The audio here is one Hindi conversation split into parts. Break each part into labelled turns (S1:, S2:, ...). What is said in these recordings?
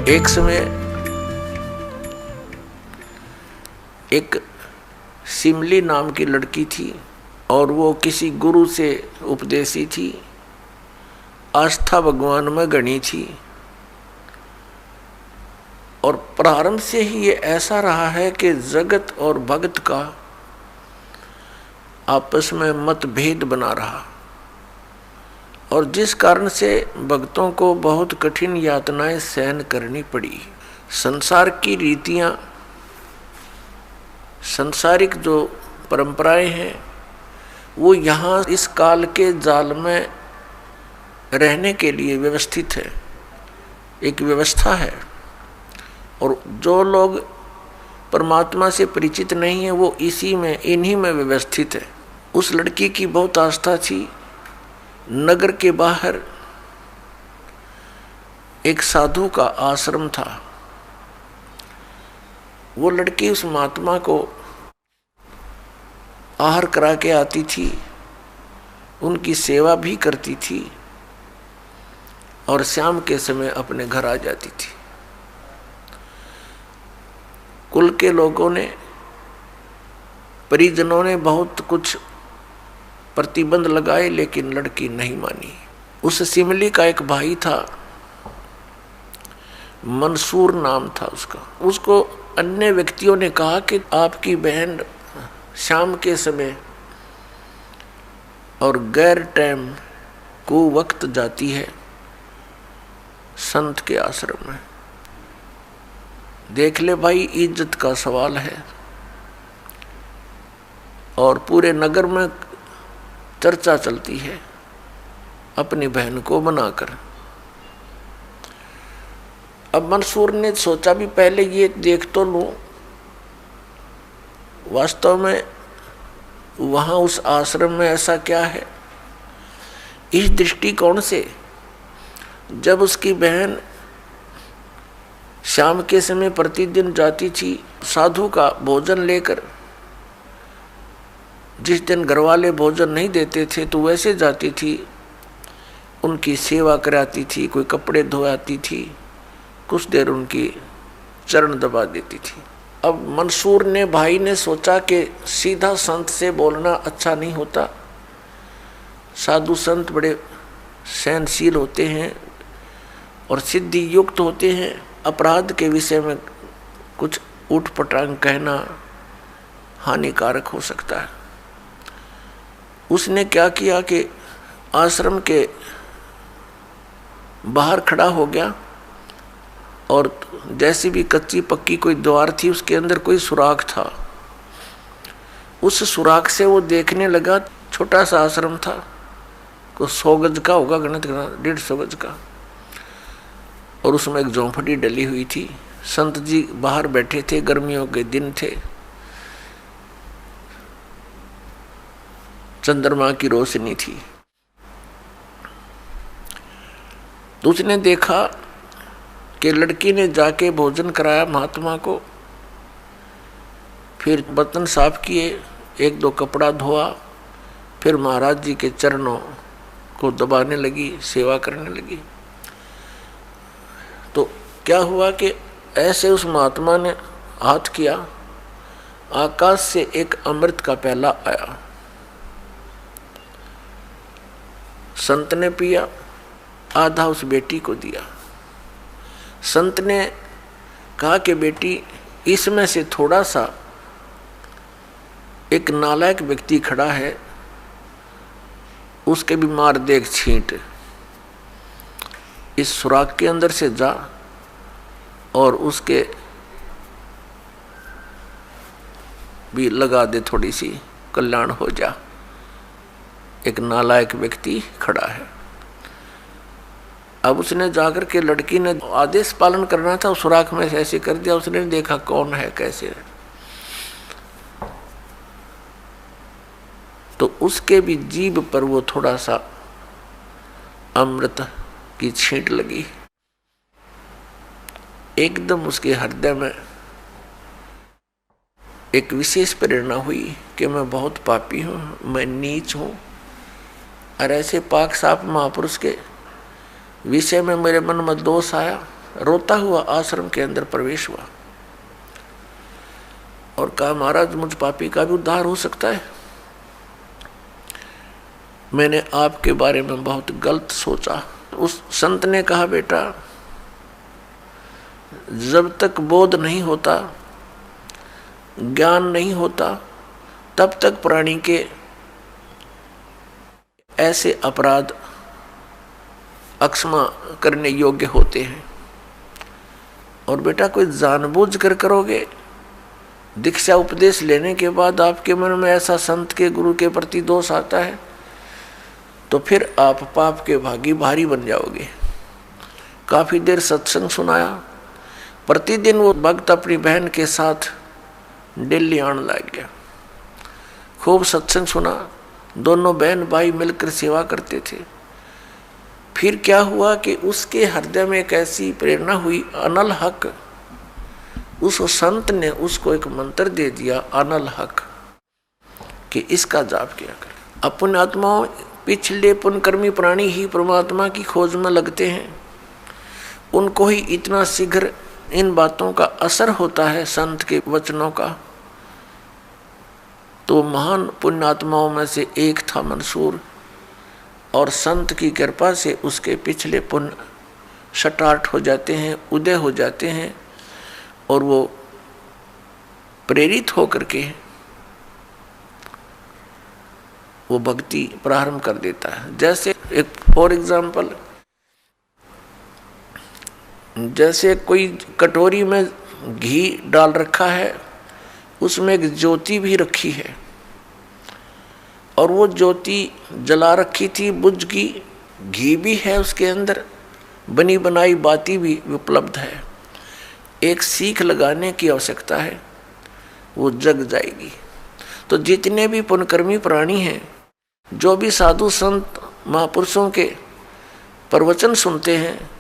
S1: एक समय एक सिमली नाम की लड़की थी और वो किसी गुरु से उपदेशी थी, आस्था भगवान में गणी थी। और प्रारंभ से ही ये ऐसा रहा है कि जगत और भक्त का आपस में मतभेद बना रहा, और जिस कारण से भक्तों को बहुत कठिन यातनाएं सहन करनी पड़ी। संसार की रीतियां, सांसारिक जो परंपराएं हैं, वो यहाँ इस काल के जाल में रहने के लिए व्यवस्थित है, एक व्यवस्था है। और जो लोग परमात्मा से परिचित नहीं है वो इन्हीं में व्यवस्थित है। उस लड़की की बहुत आस्था थी। नगर के बाहर एक साधु का आश्रम था। वो लड़की उस महात्मा को आहार करा के आती थी, उनकी सेवा भी करती थी और शाम के समय अपने घर आ जाती थी। कुल के लोगों ने, परिजनों ने बहुत कुछ प्रतिबंध लगाए, लेकिन लड़की नहीं मानी। उस सिमली का एक भाई था, मंसूर नाम था उसका। उसको अन्य व्यक्तियों ने कहा कि आपकी बहन शाम के समय और गैर टाइम को वक्त जाती है संत के आश्रम में। देख ले भाई, इज्जत का सवाल है और पूरे नगर में चर्चा चलती है अपनी बहन को बनाकर। अब मंसूर ने सोचा भी पहले ये देख तो लूं, वास्तव में वहां उस आश्रम में ऐसा क्या है। इस दृष्टिकोण से जब उसकी बहन शाम के समय प्रतिदिन जाती थी साधु का भोजन लेकर, जिस दिन घरवाले भोजन नहीं देते थे तो वैसे जाती थी, उनकी सेवा कराती थी, कोई कपड़े धोआती थी, कुछ देर उनकी चरण दबा देती थी। अब मंसूर ने, भाई ने सोचा कि सीधा संत से बोलना अच्छा नहीं होता। साधु संत बड़े सहनशील होते हैं और सिद्धि युक्त होते हैं। अपराध के विषय में कुछ उठपटांग कहना हानिकारक हो सकता है। उसने क्या किया कि आश्रम के बाहर खड़ा हो गया और जैसी भी कच्ची पक्की कोई द्वार थी, उसके अंदर कोई सुराख था। उस सुराख से वो देखने लगा। छोटा सा आश्रम था, को 100 गज का होगा, गणित करना 150 गज का, और उसमें एक झोंपड़ी डली हुई थी। संत जी बाहर बैठे थे, गर्मियों के दिन थे, चंद्रमा की रोशनी थी। तो उसने देखा कि लड़की ने जाके भोजन कराया महात्मा को, फिर बर्तन साफ किए, 1-2 कपड़ा धोआ, फिर महाराज जी के चरणों को दबाने लगी, सेवा करने लगी। तो क्या हुआ कि ऐसे उस महात्मा ने हाथ किया, आकाश से एक अमृत का प्याला आया। संत ने पिया, आधा उस बेटी को दिया। संत ने कहा कि बेटी, इसमें से थोड़ा सा एक नालायक व्यक्ति खड़ा है, उसके भी मार दे एक छींट। इस सुराख के अंदर से जा और उसके भी लगा दे, थोड़ी सी कल्याण हो जा। एक नालायक व्यक्ति खड़ा है। अब उसने जाकर के, लड़की ने आदेश पालन करना था, सुराख में से ऐसे कर दिया। उसने देखा कौन है, कैसे है, तो उसके भी जीभ पर वो थोड़ा सा अमृत की छींट लगी। एकदम उसके हृदय में एक विशेष प्रेरणा हुई कि मैं बहुत पापी हूं, मैं नीच हूं, और ऐसे पाक साफ महापुरुष के विषय में मेरे मन में दोष आया। रोता हुआ आश्रम के अंदर प्रवेश हुआ और कहा, महाराज मुझ पापी का भी उद्धार हो सकता है। मैंने आपके बारे में बहुत गलत सोचा। उस संत ने कहा, बेटा जब तक बोध नहीं होता, ज्ञान नहीं होता, तब तक प्राणी के ऐसे अपराध अक्षमा करने योग्य होते हैं। और बेटा कोई जानबूझ कर करोगे, दीक्षा उपदेश लेने के बाद आपके मन में ऐसा संत के गुरु के प्रति दोष आता है तो फिर आप पाप के भागी भारी बन जाओगे। काफी देर सत्संग सुनाया। प्रतिदिन वो भक्त अपनी बहन के साथ दिल्ली आने लग गया। खूब सत्संग सुना, दोनों बहन भाई मिलकर सेवा करते थे। फिर क्या हुआ कि उसके हृदय में एक ऐसी प्रेरणा हुई, अनल हक। उस संत ने उसको एक मंत्र दे दिया, अनल हक, कि इसका जाप किया कर। अपन आत्माओं, पिछले पुण्यकर्मी प्राणी ही परमात्मा की खोज में लगते हैं। उनको ही इतना शीघ्र इन बातों का असर होता है, संत के वचनों का। तो महान पुण्यात्माओं में से एक था मंसूर, और संत की कृपा से उसके पिछले पुण्य स्टार्ट हो जाते हैं, उदय हो जाते हैं, और वो प्रेरित होकर के वो भक्ति प्रारंभ कर देता है। जैसे एक फॉर एग्जाम्पल, जैसे कोई कटोरी में घी डाल रखा है, उसमें एक ज्योति भी रखी है, और वो ज्योति जला रखी थी, बुझ गई, घी भी है उसके अंदर, बनी बनाई बाती भी उपलब्ध है। एक सीख लगाने की आवश्यकता है, वो जग जाएगी। तो जितने भी पुण्यकर्मी प्राणी हैं, जो भी साधु संत महापुरुषों के प्रवचन सुनते हैं,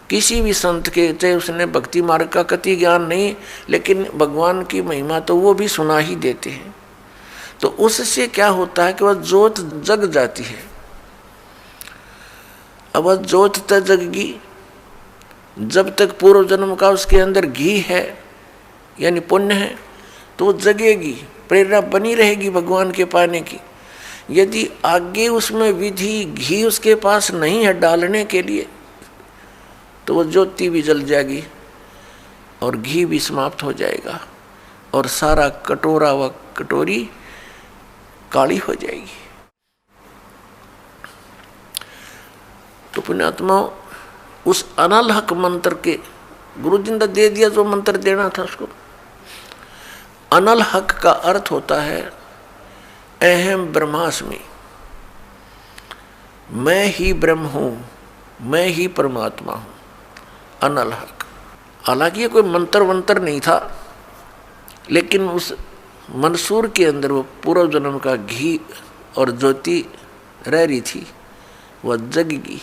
S1: किसी भी संत के, चाहे उसने भक्ति मार्ग का कति ज्ञान नहीं, लेकिन भगवान की महिमा तो वो भी सुना ही देते हैं। तो उससे क्या होता है कि वह ज्योत जग जाती है। अब वह ज्योत तक जगगी, जब तक पूर्व जन्म का उसके अंदर घी है यानी पुण्य है, तो वो जगेगी, प्रेरणा बनी रहेगी भगवान के पाने की। यदि आगे उसमें विधि घी उसके पास नहीं है डालने के लिए, तो वो ज्योति भी जल जाएगी और घी भी समाप्त हो जाएगा, और सारा कटोरा व कटोरी काली हो जाएगी। तो पुण्यात्मा, उस अनल हक मंत्र के गुरु जी ने दे दिया, जो मंत्र देना था उसको। अनल हक का अर्थ होता है अहम ब्रह्मास्मि, मैं ही ब्रह्म हूं, मैं ही परमात्मा हूं, अनल हक। हालांकि ये कोई मंत्र वंत्र नहीं था, लेकिन उस मंसूर के अंदर वो पूर्व जन्म का घी और ज्योति रह रही थी, वह जगेगी।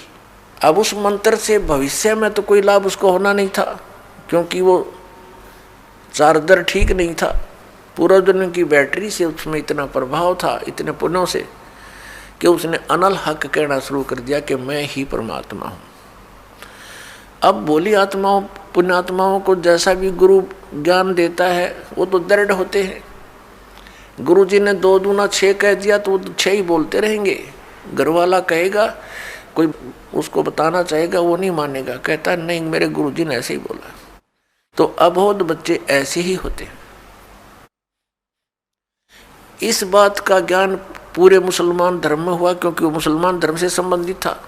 S1: अब उस मंत्र से भविष्य में तो कोई लाभ उसको होना नहीं था, क्योंकि वो चार्जर ठीक नहीं था। पूर्व जन्म की बैटरी से उसमें इतना प्रभाव था, इतने पुण्यों से, कि उसने अनल हक कहना शुरू कर दिया कि मैं ही परमात्मा हूँ। अब भोली आत्माओं, पुण्यात्माओं को जैसा भी गुरु ज्ञान देता है, वो तो दृढ़ होते हैं। गुरु जी ने 2 दूना 6 कह दिया तो वो 6 ही बोलते रहेंगे। घरवाला कहेगा, कोई उसको बताना चाहेगा, वो नहीं मानेगा, कहता नहीं मेरे गुरु जी ने ऐसे ही बोला। तो अबोध बच्चे ऐसे ही होते हैं। इस बात का ज्ञान पूरे मुसलमान धर्म में हुआ, क्योंकि वो मुसलमान धर्म से संबंधित था,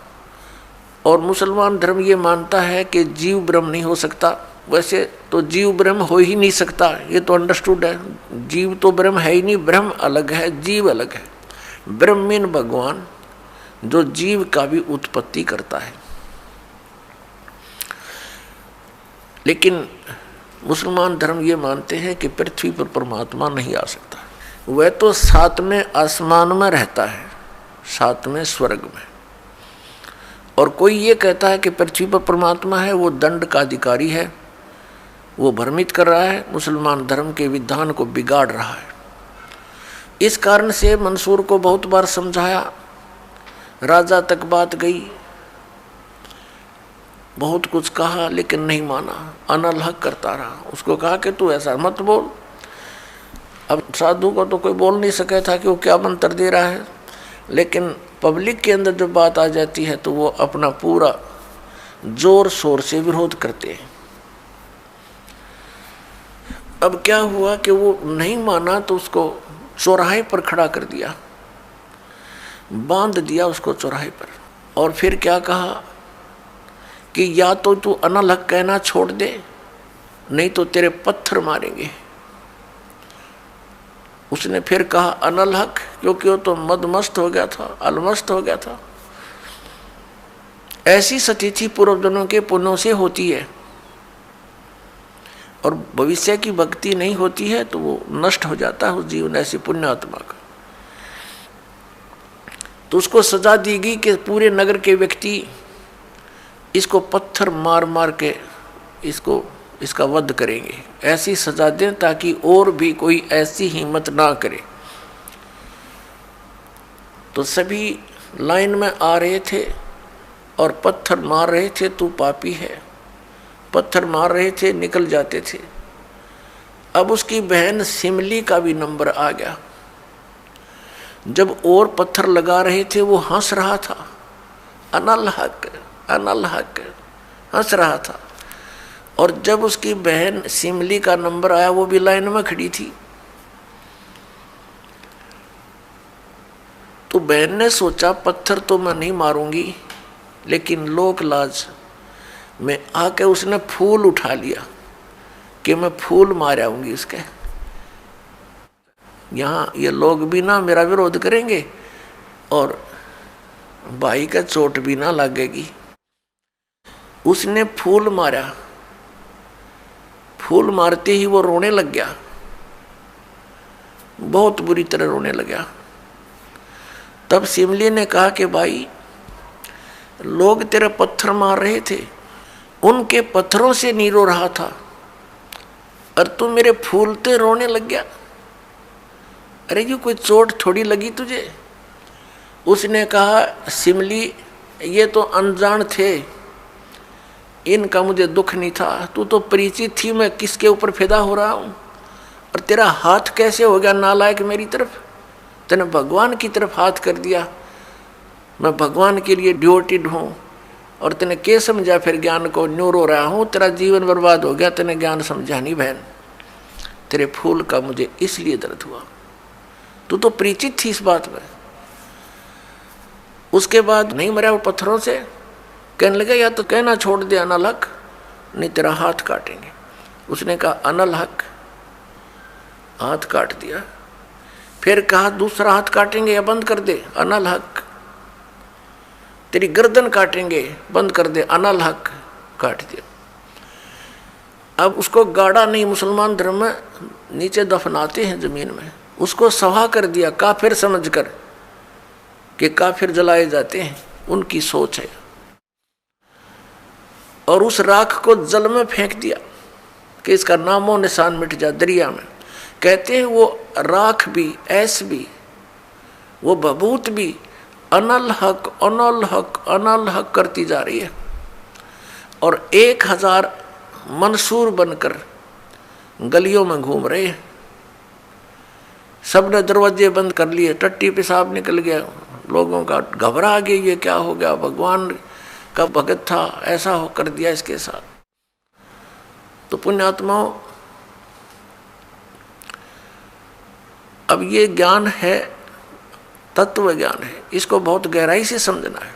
S1: और मुसलमान धर्म ये मानता है कि जीव ब्रह्म नहीं हो सकता। वैसे तो जीव ब्रह्म हो ही नहीं सकता, ये तो अंडरस्टूड है। जीव तो ब्रह्म है ही नहीं, ब्रह्म अलग है, जीव अलग है। ब्रह्म मीन भगवान, जो जीव का भी उत्पत्ति करता है। लेकिन मुसलमान धर्म ये मानते हैं कि पृथ्वी पर परमात्मा नहीं आ सकता। वह तो 7वें आसमान में रहता है, 7वें स्वर्ग में। और कोई ये कहता है कि पृथ्वी पर परमात्मा है, वो दंड का अधिकारी है, वो भ्रमित कर रहा है, मुसलमान धर्म के विधान को बिगाड़ रहा है। इस कारण से मंसूर को बहुत बार समझाया, राजा तक बात गई। बहुत कुछ कहा लेकिन नहीं माना, अनल हक करता रहा। उसको कहा कि तू ऐसा मत बोल। अब साधु को तो कोई बोल नहीं सके था कि वो क्या मंत्र दे रहा है, लेकिन पब्लिक के अंदर जब बात आ जाती है तो वो अपना पूरा जोर शोर से विरोध करते हैं। अब क्या हुआ कि वो नहीं माना तो उसको चौराहे पर खड़ा कर दिया, बांध दिया उसको चौराहे पर। और फिर क्या कहा कि या तो तू अनल हक कहना छोड़ दे, नहीं तो तेरे पत्थर मारेंगे। उसने फिर कहा अनल हक, क्योंकि वो तो मदमस्त हो गया था, अलमस्त हो गया था। ऐसी स्थिति पूर्वजनों के पुण्यों से होती है, और भविष्य की भक्ति नहीं होती है तो वो नष्ट हो जाता है उस जीवन ऐसी पुण्यात्मा का। तो उसको सजा दी गई कि पूरे नगर के व्यक्ति इसको पत्थर मार मार के इसका वध करेंगे। ऐसी सजा दें ताकि और भी कोई ऐसी हिम्मत ना करे। तो सभी लाइन में आ रहे थे और पत्थर मार रहे थे, तू पापी है, पत्थर मार रहे थे, निकल जाते थे। अब उसकी बहन सिमली का भी नंबर आ गया। जब और पत्थर लगा रहे थे वो हंस रहा था, अनल हक अनल हक हंस रहा था। और जब उसकी बहन सिमली का नंबर आया वो भी लाइन में खड़ी थी। तो बहन ने सोचा पत्थर तो मैं नहीं मारूंगी, लेकिन लोक लाज में आके उसने फूल उठा लिया कि मैं फूल मार आऊंगी उसके। यहाँ ये लोग भी ना मेरा विरोध करेंगे और भाई का चोट भी ना लगेगी। उसने फूल मारा, फूल मारते ही वो रोने लग गया, बहुत बुरी तरह रोने लगा। तब सिमली ने कहा कि भाई लोग तेरे पत्थर मार रहे थे, उनके पत्थरों से नहीं रो रहा था और तू मेरे फूलते रोने लग गया। अरे ये कोई चोट थोड़ी लगी तुझे? उसने कहा सिमली ये तो अनजान थे, इनका मुझे दुख नहीं था। तू तो परिचित थी मैं किसके ऊपर फिदा हो रहा हूँ, और तेरा हाथ कैसे हो गया नालायक मेरी तरफ? तूने भगवान की तरफ हाथ कर दिया। मैं भगवान के लिए ड्यूटीड हूँ और तूने क्या समझा फिर ज्ञान को? न्यू रो रहा हूँ, तेरा जीवन बर्बाद हो गया, तूने ज्ञान समझा नहीं बहन। तेरे फूल का मुझे इसलिए दर्द हुआ, तू तो परिचित थी इस बात में। उसके बाद नहीं मरा वो पत्थरों से, कहने लगा या तो कहना छोड़ दे अनल हक, नहीं तेरा हाथ काटेंगे। उसने कहा अनल हक, हाथ काट दिया। फिर कहा दूसरा हाथ काटेंगे या बंद कर दे, अनल हक। तेरी गर्दन काटेंगे, बंद कर दे, अनल हक, काट दिया। अब उसको गाड़ा नहीं, मुसलमान धर्म में नीचे दफनाते हैं जमीन में, उसको सवा कर दिया काफिर समझकर कि काफिर जलाए जाते हैं, उनकी सोच है। और उस राख को जल में फेंक दिया कि इसका नामो निशान मिट जा दरिया में। कहते हैं वो राख भी, ऐस भी, वो बबूत भी अनल हक अनल हक अनल हक करती जा रही है। और 1000 मंसूर बनकर गलियों में घूम रहे हैं। सबने दरवाजे बंद कर लिए, टट्टी पेशाब निकल गया, लोगों का घबरा गया, ये क्या हो गया? भगवान का भगत था, ऐसा हो कर दिया इसके साथ। तो पुण्यात्माओं, अब ये ज्ञान है, तत्व ज्ञान है, इसको बहुत गहराई से समझना है।